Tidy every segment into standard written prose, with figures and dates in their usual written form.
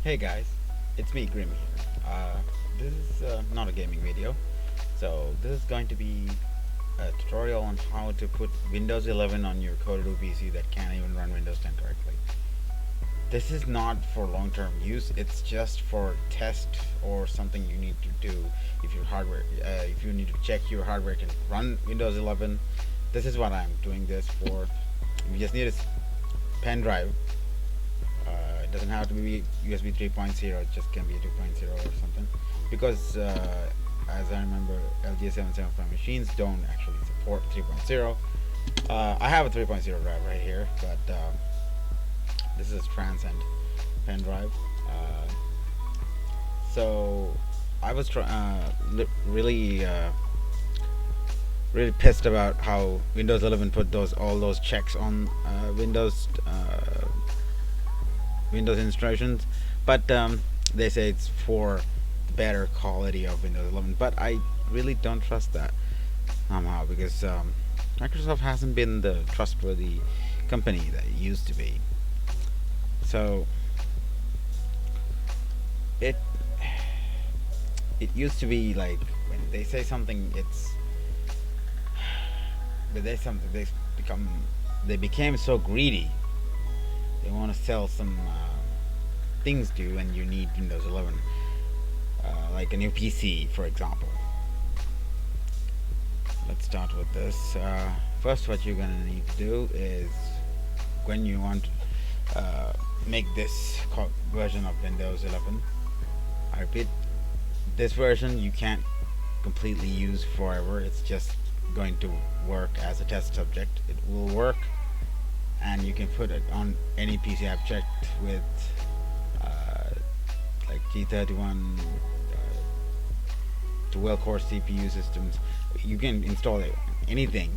Hey guys, it's me Grim here. This is not a gaming video, so this is going to be a tutorial on how to put Windows 11 on your Kododo PC that can't even run Windows 10 correctly. This is not for long-term use, it's just for test or something you need to do if your hardware, if you need to check your hardware can run Windows 11. This is what I'm doing this for. You just need a pen drive. It doesn't have to be USB 3.0, it just can be a 2.0 or something, because as I remember, LGA 775 machines don't actually support 3.0. I have a 3.0 drive right here, but this is a Transcend pen drive. So I was really pissed about how Windows 11 put all those checks on Windows instructions, but they say it's for better quality of Windows 11, but I really don't trust that somehow, because Microsoft hasn't been the trustworthy company that it used to be. So it used to be like when they say something, they became so greedy. They want to sell some things to you, and you need Windows 11, like a new PC, for example. Let's start with this. First, what you're gonna need to do is, when you want to make this version of Windows 11, I repeat, this version you can't completely use forever. It's just going to work as a test subject. It will work, and you can put it on any PC. I've checked with like G31 dual core CPU systems. You can install it, anything.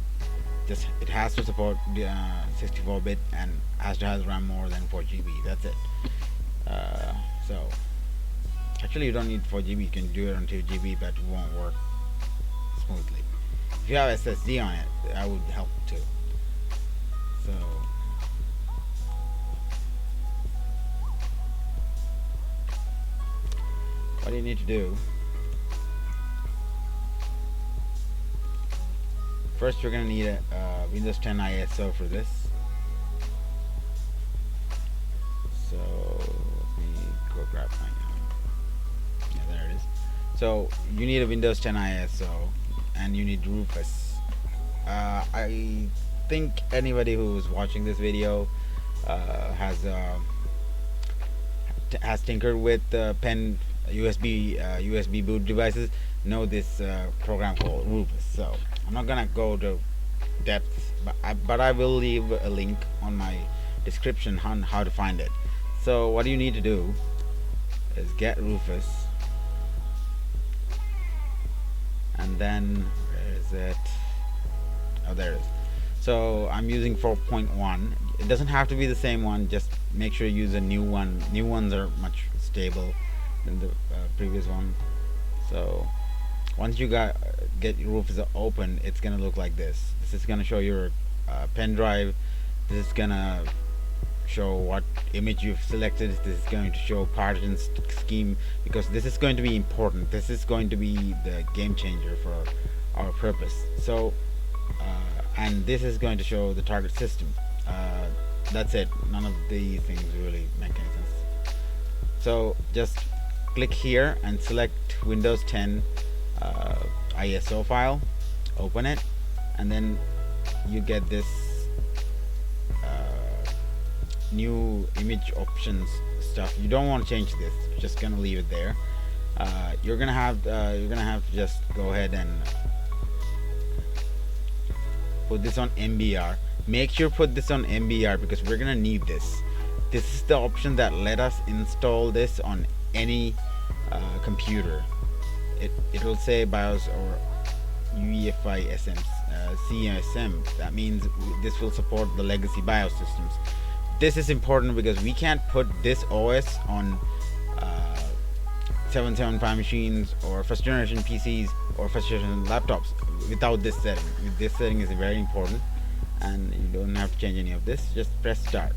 Just it has to support 64-bit and has to have RAM more than 4 GB. That's it. So actually you don't need 4 GB. You can do it on 2 GB, but it won't work smoothly. If you have SSD on it, that would help too. So what you need to do, first you're going to need a Windows 10 ISO for this. So let me go grab my, yeah, there it is. So you need a Windows 10 ISO, and you need Rufus. I think anybody who's watching this video has tinkered with pen USB boot devices, know this program called Rufus. So I'm not gonna go to depth, but I will leave a link on my description on how to find it. So what you need to do is get Rufus, and then where is it? Oh, there it is. So I'm using 4.1. It doesn't have to be the same one, just make sure you use a new one. New ones are much stable than the previous one. So once you get your Rufus open, it's gonna look like this. This is gonna show your pen drive. This is gonna show what image you've selected. This is going to show partition scheme, because this is going to be important. This is going to be the game changer for our purpose. So and this is going to show the target system. That's it. None of these things really make any sense. So just click here and select Windows 10 ISO file, open it, and then you get this new image options stuff. You don't want to change this, you're just gonna leave it there. You're gonna have to just go ahead and put this on MBR. Make sure put this on MBR, because we're gonna need this. This is the option that let us install this on any computer. It will say BIOS or UEFI CSM. That means this will support the legacy BIOS systems. This is important because we can't put this OS on 775 machines or first generation PCs or first generation laptops without this setting. This setting is very important, and you don't have to change any of this. Just press start.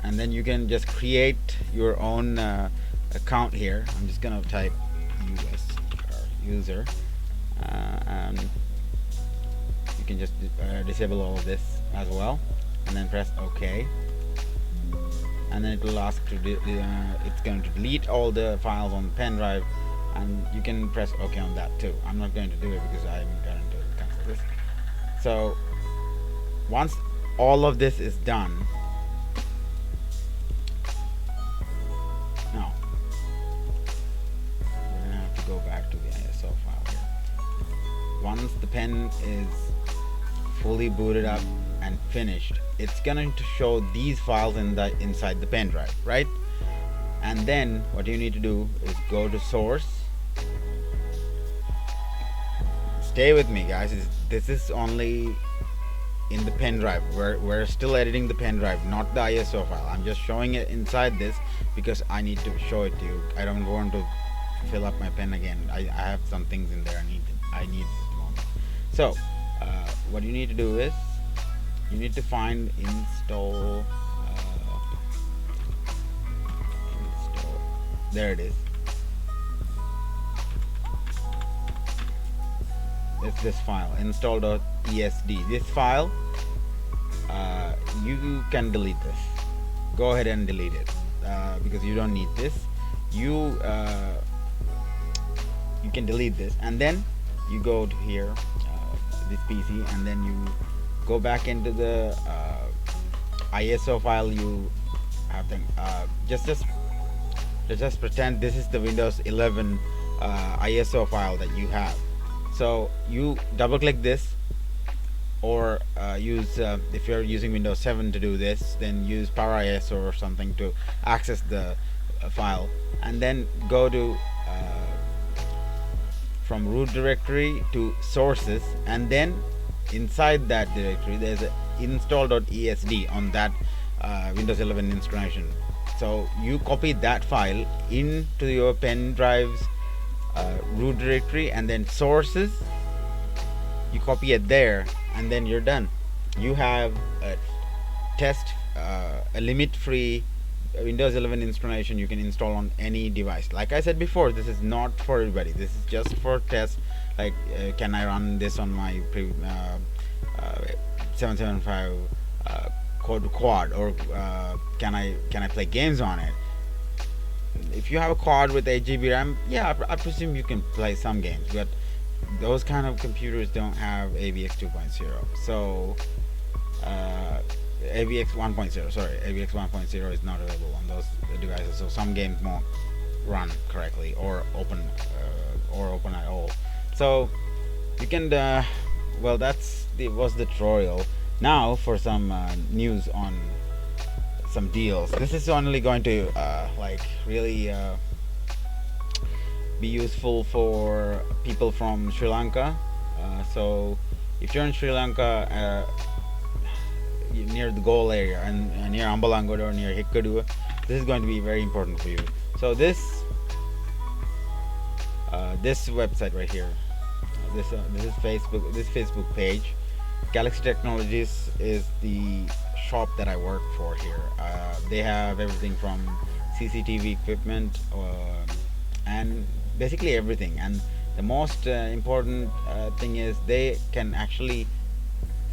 and then you can just create your own account here. I'm just gonna type US user, and you can just disable all of this as well, and then press OK, and then it will ask to it's going to delete all the files on the pen drive, and you can press OK on that too. I'm not going to do it because I'm going to cancel this. So once all of this is done, now we're gonna have to go back to the ISO file here. Once the pen is fully booted up and finished, it's going to show these files inside the pen drive, right? And then what you need to do is go to source. Stay with me, guys. This is only in the pen drive. We're still editing the pen drive, not the ISO file. I'm just showing it inside this because I need to show it to you. I don't want to fill up my pen again. I have some things in there I need at the moment. So what you need to do is you need to find install. There it is. It's this file, install.esd. This file, you can delete this. Go ahead and delete it because you don't need this. You can delete this, and then you go to here, this PC, and then you go back into the ISO file you have. Just pretend this is the Windows 11 ISO file that you have. So you double click this, or use if you're using Windows 7 to do this, then use Power ISO or something to access the file, and then go to from root directory to sources, and then inside that directory there's a install.esd on that Windows 11 installation. So you copy that file into your pen drive's root directory, and then sources, you copy it there, and then you're done. You have a limit-free Windows 11 installation you can install on any device. Like I said before, this is not for everybody. This is just for test. Like, can I run this on my 775 quad, or can I play games on it? If you have a quad with 8 GB RAM, yeah, I presume you can play some games, but those kind of computers don't have AVX 2.0. So AVX 1.0, sorry, AVX 1.0 is not available on those devices, so some games won't run correctly or open at all. So you can well, was the tutorial. Now for some news on some deals. This is only going to like really be useful for people from Sri Lanka. So if you're in Sri Lanka, near the goal area and near Ambalangod or near Hikkadua, this is going to be very important for you. So this website right here, this is Facebook. This Facebook page, Galaxy Technologies, is the shop that I work for here. They have everything from CCTV equipment and basically everything. And the most important thing is they can actually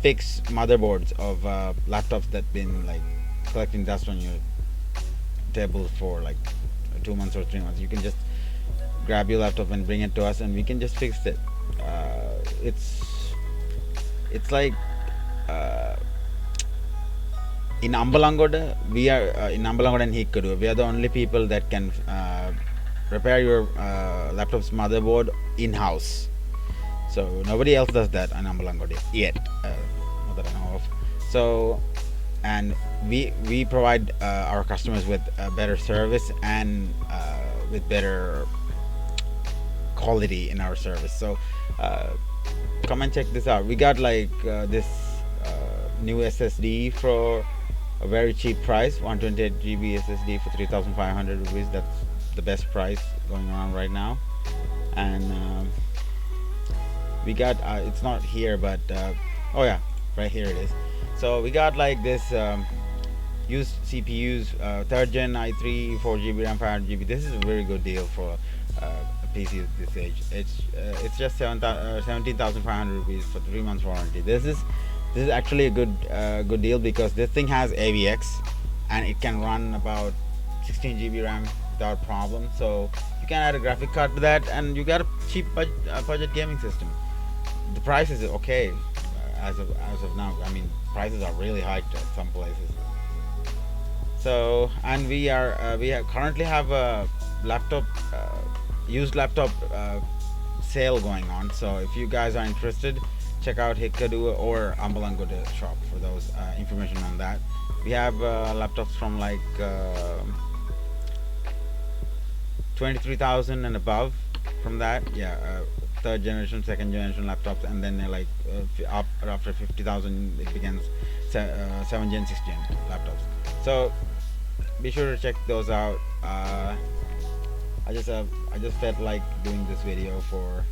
fix motherboards of laptops that been like collecting dust on your table for like 2 months or 3 months. You can just grab your laptop and bring it to us, and we can just fix it. It's like in Ambalangoda, we are in Ambalangoda and Hikkadu, we are the only people that can repair your laptop's motherboard in-house. So nobody else does that in Ambalangoda yet, not that I know of. So, and we provide our customers with better service and with better quality in our service. So come and check this out. We got like this new SSD for a very cheap price, 128 GB SSD for 3,500 rupees. That's the best price going on right now. And we got it's not here, but oh yeah, right here it is. So we got like this used CPUs, third gen i3, 4 GB RAM, 500 GB. This is a very good deal for a PC at this age. It's just 17,500 rupees for 3 months warranty. This is actually a good deal because this thing has AVX and it can run about 16 GB RAM without problem. So you can add a graphic card to that, and you got a cheap budget gaming system. The price is okay as of now. I mean, prices are really hiked at some places. So, and currently have a laptop, used laptop sale going on. So if you guys are interested, check out Hikadu or Ambalangoda shop for those information on that. We have laptops from like 23,000 and above. From that, yeah, third generation, second generation laptops, and then like up after 50,000 it begins 7 gen, 6 gen laptops. So be sure to check those out. I just felt like doing this video for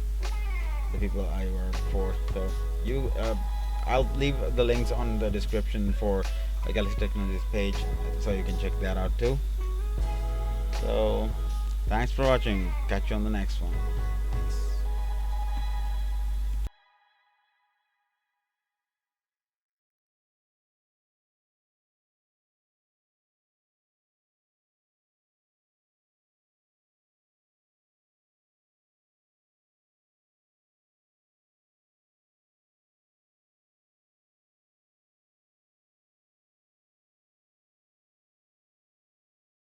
the people I work for. So I'll leave the links on the description for Galaxy Technologies page, so you can check that out too. So thanks for watching. Catch you on the next one.